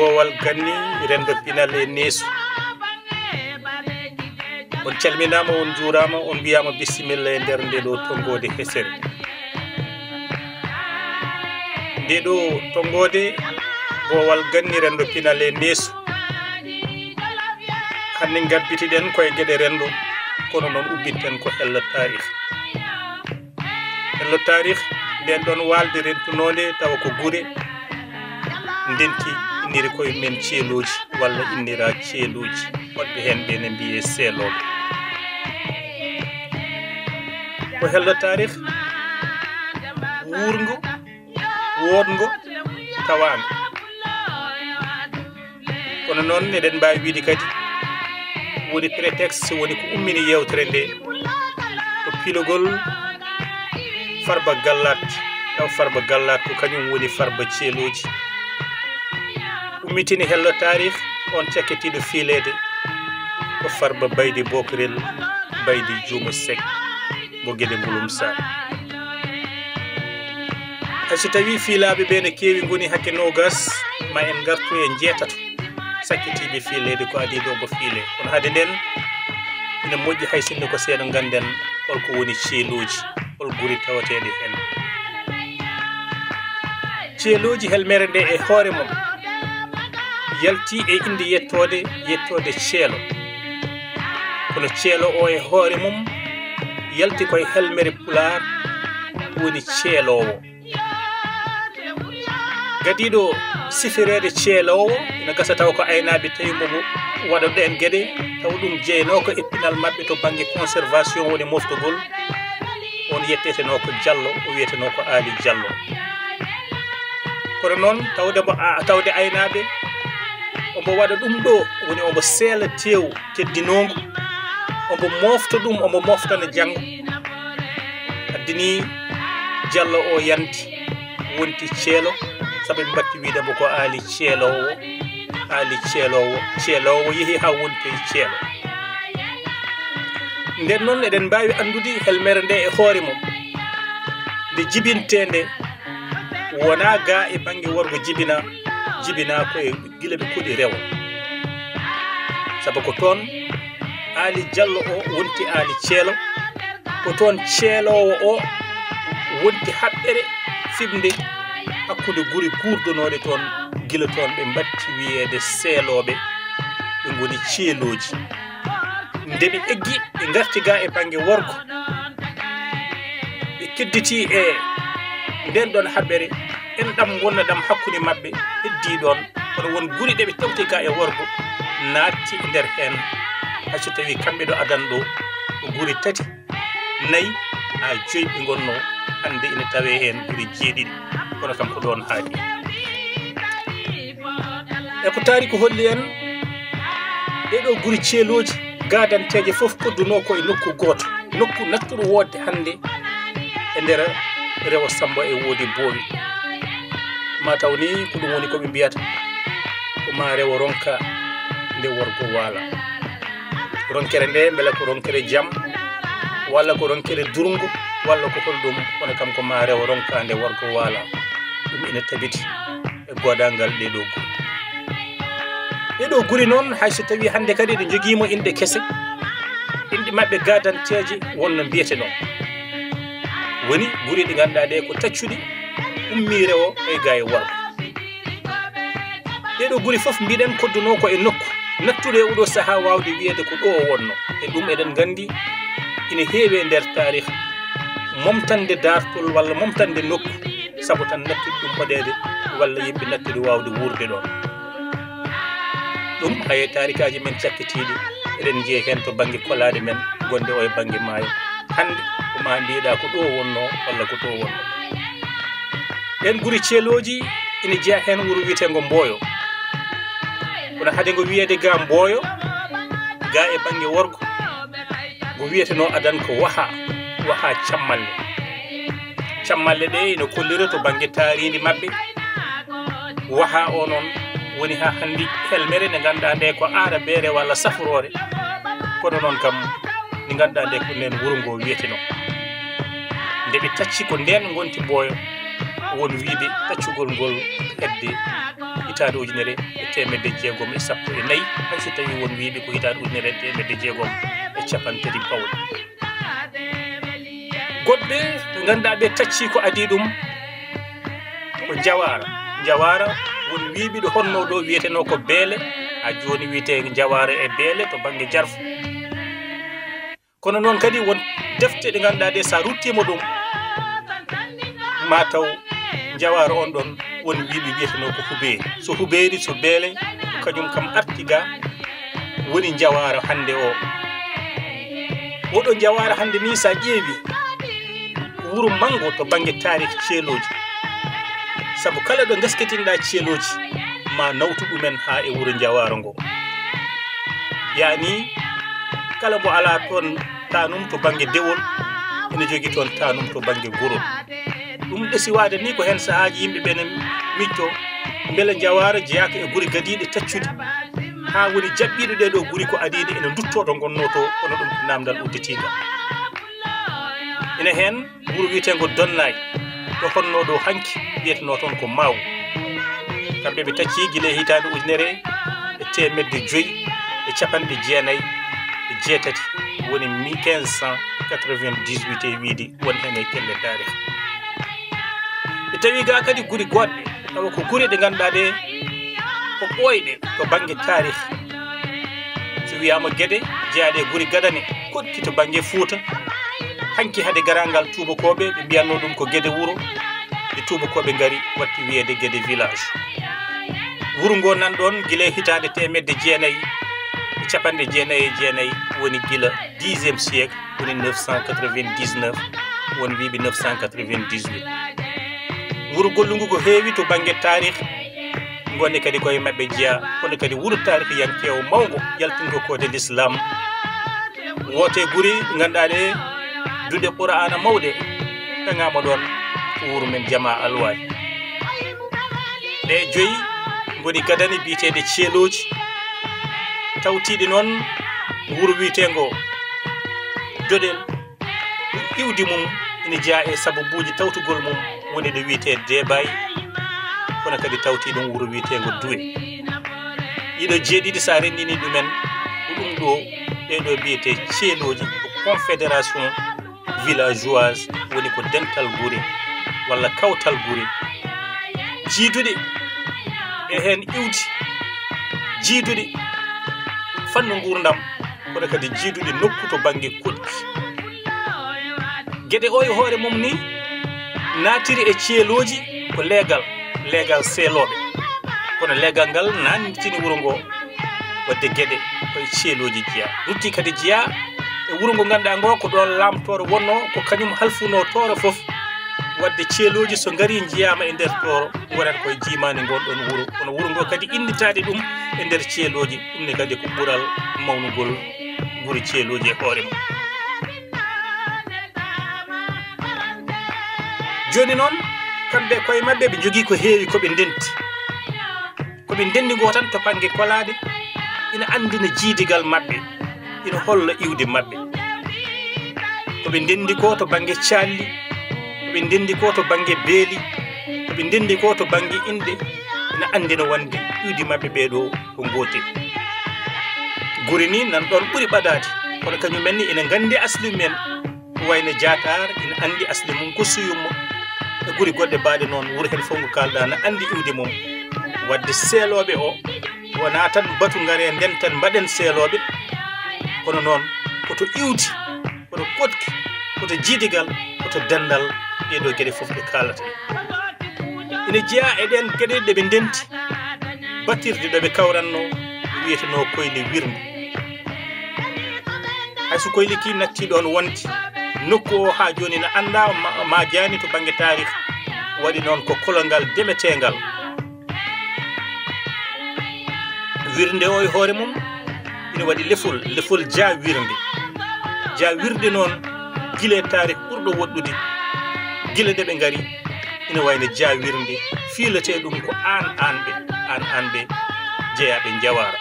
Bowal Ganni rendo pinal e neesu on calminama on juurama on mbiyama bisimilla e nder nde ɗo tongode hesere nde ɗo tongode Bowal Ganni rendo pinal e neesu hande gabbitiɗen koye gueɗe rendo kono noon ubbitten ko hello tarih nden ɗon walde rentunode tawa ko guure ndenti inniri koye men ceeloji walla innira ceeloji woɗɓe hen ɓe ne mbiye seeloɓe ko hello tarih wurngo wodgo tawango kono noon eɗen mbawi wiide kadi woni prétexte woni ko ummini yewtere nde ko pilogol Farba Gallat taw Farba Gallat ko kañum woni Farba ceeloji ummitini hello tarih on cakkitiɗo fiilede ko Farba Baydi Bokrel Baydi Juuma Seck mo gueɗe Mbulum Sar hayso tawi fiilaɓe ɓe ne kewi goni hakke nogas ma en gartu e jeetato sakkitiɓe fiilede ko adi ɗo mo fiile kono haade nden ina moƴƴi hay sinno ko seeɗa ganden holko woni ceeloji hol guri tawateɗe hen ceeloji helmere nde e hoore mum yalti e inde yettode ceelo kono ceelo o e hoore mum yalti koye helmere pular woni ceelowo gadiɗo sifirede ceelowo ina gasa taw ko aynaɓe tawi momo waɗa ɗen gueɗe taw ɗum jeyno ko eppinal mabɓe to banggue conservation woni moftogol on yetteteno ko Diallo o wiyeteno ko Ali Diallo kono noon tawde aynaɓe omo waɗa ɗum ɗo woni omo seela tew teddinogo omo mofta ɗum omo moftana janggo addini Diallo o yanti wonti ceelo saabu mbatti wiidemo ko Ali ceelowo yeehi ha wonti ceelo nden noon eɗen mbawi andude helmere nde e hoore mum nde jibintende wona ga e banggue worgo jibina koye gila ɓe koɗi rewa saabu ko toon Ali Diallo o wonti Ali ceelo ko toon ceelowo o wonti haɓɓere fimde hakkude guri gurdonoɗe toon gila toon ɓe mbatti wiyede seeloɓe ɓe goni ceeloji nde ɓe eggi ɓe garti ga e banggue worgo ɓe kedditi e nden ɗon haɓɓere enɗam wonna ɗam hakkude mabɓe heddi ɗon kono won guri ɗe ɓe tawti ga e worgo natti e nder hen hayso tawi kamɓe ɗo adan ɗo ko guri 3 4 ha 5 ɓe gonno hande ina tawe hen guri 7 kono kam ko ɗon haaɗi e ko taari ko holli en ɗeɗo guri ceeloji gadanteje foof kodduno koye nokku goto nokku nattuɗo wodde hande e nder rewo Samba e woodi boowi mataw ni ko ɗum woni koɓe mbiyata ko ma rewo ronka nde worgo waala ronkere nde beele ko ronkere jaam walla ko ronkere durgo walla ko holɗum kono kam ko ma rewo ronka nde worgo waala ɗum ina tabiti e godangal ɗeɗo guri noon hayso tawi hande kadi ɗe joguimo inde kese inde mabɓe gadanteje wonno mbiyete noon woni guri ɗi ganduɗa ɗe ko taccuɗi ummi rewo e ga e worgo ɗeɗo guri foof mbiɗen kodduno ko e nokku nattude e oɗo saaha wawde wiyede ko ɗo o wonno e ɗum eɗen gandi ina heewi e nder tarih momtande dartol walla momtande nokku saabu tan nattude ɗum hoɗede walla yimɓe nattude wawde wurde ɗon ɗum haye tarikaji men cakkitiɗi eɗen jeeyi hen to banggue kolade men gonde o e banggue maayo hande ko ma mbiɗa ko ɗo wonno walla ko to wonno ɗen guri ceeloji ina jeeya hen wuuro wiyetego Mboyo kono haade ngo wiyede ga Mboyo ga e banggue worgo ngo wiyeteno adan ko waha cammalle ɗe ina kollira to banggue taaridi mabɓe waha o noon woni ha handi helmere nde ganduɗa nde ko aara beere walla safrore kono noon kam nde ganduɗa nde ko nden wuuro ngo wiyeteno nde ɓe tacci ko nden gonti Mboyo won wiide taccugol ngol hedde hitaade ujunere e temedde jeegom e sappo e nayi hay so tawi won wiiɓe ko hitaade ujunere e temedde jeegom e capantati pawol goɗɓe ɓe ganduɗa ɓe tacci ko adi ɗum ko jawara won wiiɓe ɗo honno ɗo wiyeteno ko beele ha joni wiyete jawara e beele to banggue jarfu kono noon kadi won defte ɗe ganduɗa ɗe sa ruttima ɗum mataw jawara on ɗon won wiiɓe wiyeteno ko hubeeri so hubeeri so beele kañum kam arti ga woni jawara hande o oɗo jawara hande ni sa ƴeewi wuro mango to banggue tarih ceeloji saabu kala ɗo gasketinɗa ceeloji ma nawtu ɗumen ha e wuro jawara ngo yani kala mo ala toon tanum to banggue dewol ene jogui toon tanum to banggue gurol ɗum ɗesi wade ni ko hen sahaji yimɓeɓe ne micco beele jawara jeyaka e guuri gadiɗe taccude ha woni jaɓɓiɗo ɗeɗo guuri ko adiɗe ene duttoto gonno to kono ɗum namdal udditiga ene hen wuro wiyetego Donnay to honno ɗo hanki wiyeteno toon ko Maw kamɓe ɓe tacci guila hitande ujunere e temedde joyyi e capanɗe jeenayyi e jeetati woni 1598 e wiide won hen e kelle tarih e tawi ga kadi guuri goɗɗe tawa ko guure ɗe ganduɗa ɗe ko ɓooyɗe to banggue tarih so wiyama Guédé jeeyaɗe e guuri Gadane koɗki to banggue Fouta hanki hade garangal tubakoɓe ɓe mbiyanno ɗum ko Guédé wuuro nde tubakoɓe gari watti wiyede Guédé village wuro ngo nan ɗon guila hitande temedde jeenayyi e capanɗe jeenayyi e jeenayyi woni guila 10e siècle woni 999 woni wiiɓe 998 wuro gollugu ko heewi to banggue tarih gonne kadi koye mabɓe jeeya kono kadi wuro tarih yankewo mawgo yaltingo kode l'islam wote guuri ganduɗa ɗe duɗe qur'ana mawɗe tagama ɗon ko wuro men Jama Alwali ɗe joyyi goni Gadane biyetede ceeloji tawtiɗe noon wuro wiyetego Doɗel iwdi mum ene jeeya e sababuji tawtugol mum woni ɗo wiyete Debay kono kadi tawti ɗum wuro wiyetego Doué ɗiɗo jeeɗiɗi sa rendini ɗumen ko ɗum ɗo ɓeɗo biyete ceeloji ko confédération villageoise woni ko dental guure walla kawtal guure jiiduɗe e hen iwdi jiiduɗe fanno gurdam kono kadi jiiduɗe nokku to banggue koɗki gueɗe o e hoore mum ni natiri e ceeloji ko leegal seeloɓe kono leegal ngal nantini wuro ngo wadde gueɗe koye ceeloji jeeya rutti kadi jeeya e wuro ngo ganduɗa ngo ko ɗon lamtoro wonno ko kañum halfuno toro foof wadde ceeloji so gari jiyama e nder toro gonat koye jimani gonɗon wuro kono wuro ngo kadi inditade ɗum e nder ceeloji ɗum ne kadi ko ɓuural mawnugol guuri ceeloji e hoore mum joni noon kamɓe koye mabɓe ɓe jogui ko heewi koɓe ndenti koɓe ndendi ngo tan to banggue kolade ina andina jiidigal mabɓe ina holla iwde mabɓe koɓe ndendi ko to banggue calli koɓe ndendi ko to banggue beeli koɓe ndendi ko to banggue inde ina andina wonde iwdi mabɓe ɓeɗo ko gotel guuri ni nan ɗon ɓuuri ɓadade kono kañumen ni ina gandi asli men ko wayno Diatar ina andi asli mum ko Suyumma e guuri goɗɗe baɗe noon wuuro hen fof ngo kalɗa na andi iwde mum wadde seeloɓe o wona tan batu gare nden tan mbaɗen seeloɓe kono noon koto iwdi koto koɗki koto jiidigal koto dendal ɗeɗo gueɗe foof ɗe kalata ina jeeya eɗen gueɗe ɗeɓe ndenti battirde ɗoɓe kawranno wiyeteno koyle wirnde hayso koyle ki natti ɗon wonde nokku o ha joni ne anda ma jani to banggue tarih waɗi noon ko kologal demetegal wirnde o e hoore mum ina waɗi lefol ja wirde noon guila tarih ɓurɗo woɗɗude guila nde ɓe gari ina wayno ja wirnde fiilete ɗum ko an ɓe jeeyaɓe Jawara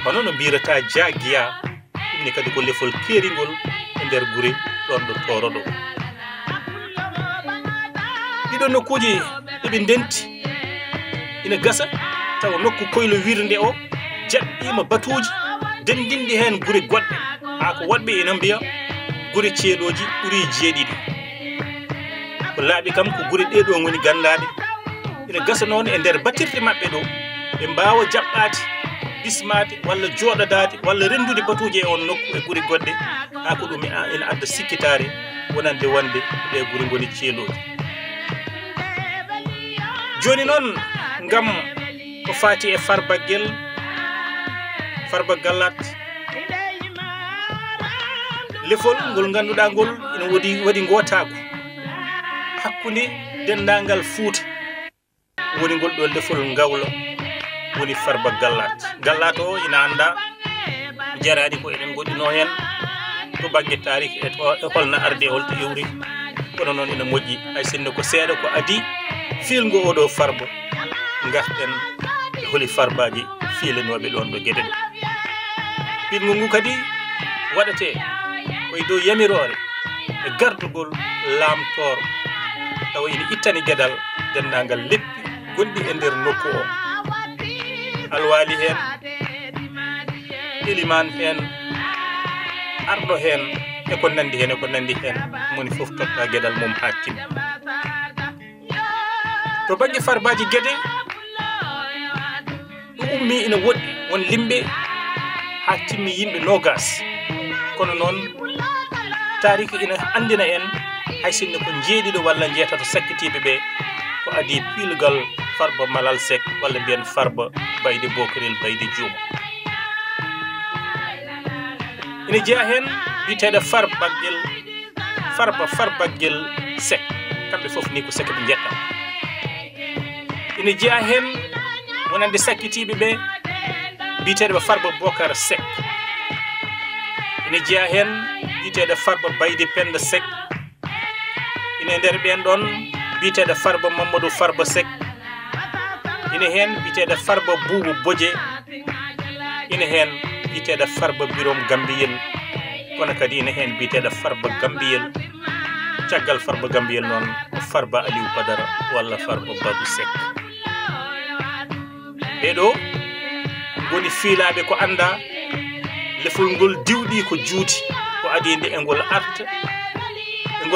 hono no mbirata ja giya ɗumne kadi ko lefol keeringol e nder guure ɗon ɗo toro ɗo ɗiɗo nokkuji ɗeɓe ndenti ina gasa taw nokku koylo wirnde o jaɓɓima batuji dendinde hen guri goɗɗe ha ko woɗɓe ina mbiya guri ceeɗoji ɓuuri jeeɗiɗi ko laaɓi kam ko guri ɗeɗo goni gandade ina gasa noon e nder batirɗe maɓɓe ɗo ɓe mbawa jaɓɓade bismade walla joɗodade walla rendude batuji e on nokku e guri goɗɗe ha ko ɗum ina adda sikkitare wonande wonde ɗe guri goni ceeloji joni noon ngam ko fati e farbaguel farba gallat lefol ngol ganduɗa ngol ina waɗi gotago hakkude dendagal Fuuta woni ngol ɗo lefol ngawlo woni farba gallat o ina anda jarani ko eɗen goɗɗino hen to banggue tarihi e holno arde e holto yewri kono noon ina moƴƴi hay sinno ko seeɗa ko adi filgo oɗo farba garten e holi farbaji filanoɓe ɗon ɗo gueɗe ɗo filgo ngu kadi waɗete koye dow yamirore e gardugol lamtoro tawa ina ittani gueɗal dendagal leppi gonɗi e nder nokku o alwali hen iliman hen arɗo hen e ko nandi hen moni foof totta gueɗal mum ha timmi to banggue farbaji gueɗe ɗum ummi ina woɗɗi won limɓe ha timmi yimɓe nogas kono noon tarihi ina andina en hay sinno ko jeeɗiɗo walla jeetato sakkitiɓe ɓe ko adi pilgal farba Malal Seck walla mbiyen farba Baydi Bokarel Baydi Juuma ina jeeya hen biteɗo farbaguel Seck kamɓe foof ni ko Seck ɓe jetta ina jeeya hen wonande sakkitiɓe ɓe biteɗo farba Bocar Seck ina jeeya hen biteɗo farba Baydi Penda Seck ina nder ɓen ɗon biteɗo farba Mamadou Farba Seck ina hen biteɗo farba Boubou Bodje ina hen biteɗo farba Birom Gambiyel kono kadi ina hen biteɗo farba Gambiyel caggal farba Gambiyel noon ko farba Aliou Badara walla farba Badou Seck ɓeɗo goni fiilaɓe ko anda lefol ngol diwɗi ko juuti ko adinde e ngol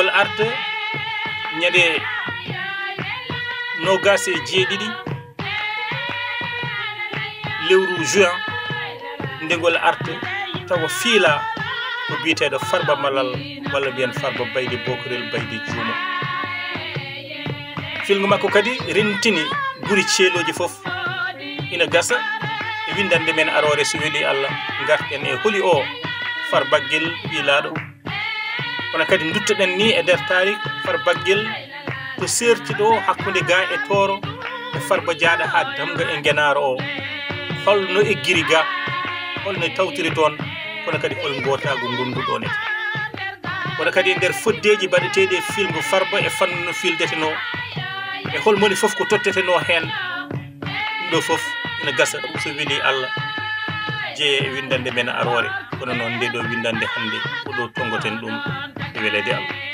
arta ñande 27 lewru juin ndegol arta tawa fiila ko biteɗo farba Malal walla mbiyen farba Baydi Bokarel Baydi Juuma filgo makko kadi rentini guri ceeloji foof ina gasa e windande men arore so weeli Allah garten e holi o farbaguel wilaɗo kono kadi duttoɗen ni e nder tarik farbaguel to serti ɗo hakkude ga e Toro e farba jaaɗa ha damga e Ngenaro o holno eggiri ga holno tawtiri toon kono kadi hol gotago gonduɗon e kono kadi nder foddeji baɗeteɗi e filgo farba e fannu no fildeteno e hol moni foof ko totteteno hen ɗum ɗo foof ina gasa so weeli Allah jeeye e windande men arore kono noon nde ɗo windande hande ko ɗo tongoten ɗum e welede Allah